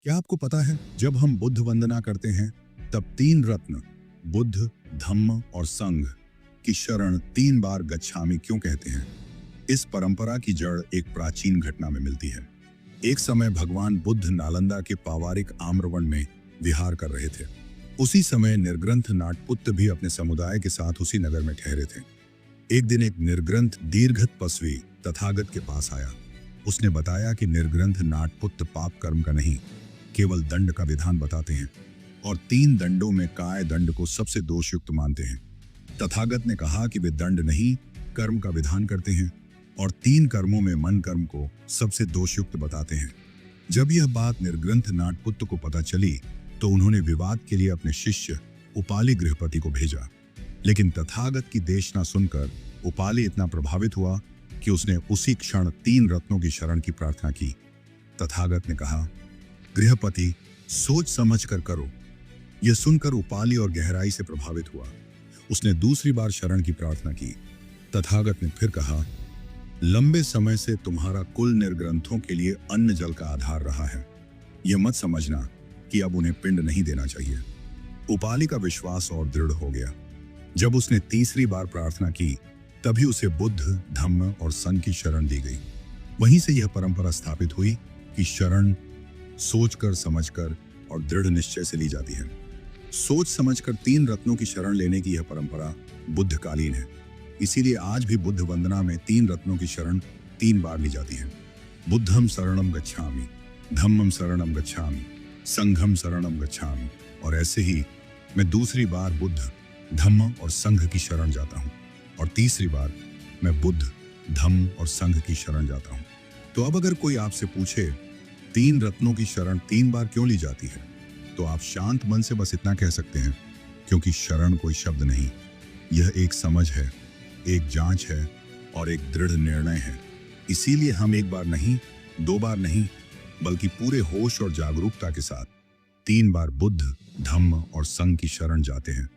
क्या आपको पता है जब हम बुद्ध वंदना करते हैं तब तीन रत्न बुद्ध, धम्म और संघ की शरण तीन बार गच्छामि क्यों कहते हैं? इस परंपरा की जड़ एक प्राचीन घटना में मिलती है। एक समय भगवान बुद्ध नालंदा के पावारिक आम्रवण में विहार कर रहे थे। उसी समय निर्ग्रंथ नाटपुत्र भी अपने समुदाय के साथ उसी नगर में ठहरे थे। एक दिन एक निर्ग्रंथ दीर्घ तपस्वी तथागत के पास आया। उसने बताया कि निर्ग्रंथ नाटपुत्र पाप कर्म का नहीं, केवल दंड का विधान बताते हैं और तीन दंडों में काय दंड को सबसे दोषयुक्त मानते हैं। तथागत ने कहा कि वे दंड नहीं, कर्म का विधान करते हैं और तीन कर्मों में मन कर्म को सबसे दोषयुक्त बताते हैं। जब यह बात निर्ग्रंथ नाटपुत्र को पता चली तो उन्होंने विवाद के लिए अपने शिष्य उपाली गृहपति को भेजा। लेकिन तथागत की देशना सुनकर उपाली इतना प्रभावित हुआ कि उसने उसी क्षण तीन रत्नों की शरण की प्रार्थना की। तथागत ने कहा, गृहपति, सोच समझ कर करो। यह सुनकर उपाली और गहराई से प्रभावित हुआ। उसने दूसरी बार शरण की प्रार्थना की। तथागत ने फिर कहा, लंबे समय से तुम्हारा कुल निर्ग्रंथों के लिए अन्न जल का आधार रहा है। यह मत समझना कि अब उन्हें पिंड नहीं देना चाहिए। उपाली का विश्वास और दृढ़ हो गया। जब उसने तीसरी बार प्रार्थना की तभी उसे बुद्ध, धम्म और संघ की शरण दी गई। वहीं से यह परंपरा स्थापित हुई कि शरण सोचकर, समझकर और दृढ़ निश्चय से ली जाती है। सोच समझकर तीन रत्नों की शरण लेने की यह परंपरा बुद्धकालीन है। इसीलिए आज भी बुद्ध वंदना में तीन रत्नों की शरण तीन बार ली जाती है। बुद्धम शरणम गच्छामि, धम्मम शरणम गच्छामि, संघम शरणम गच्छामि। और ऐसे ही मैं दूसरी बार बुद्ध, धम्म और संघ की शरण जाता हूँ और तीसरी बार मैं बुद्ध, धम्म और संघ की शरण जाता हूँ। तो अब अगर कोई आपसे पूछे तीन रत्नों की शरण तीन बार क्यों ली जाती है, तो आप शांत मन से बस इतना कह सकते हैं, क्योंकि शरण कोई शब्द नहीं, यह एक समझ है, एक जांच है और एक दृढ़ निर्णय है। इसीलिए हम एक बार नहीं, दो बार नहीं, बल्कि पूरे होश और जागरूकता के साथ तीन बार बुद्ध, धम्म और संघ की शरण जाते हैं।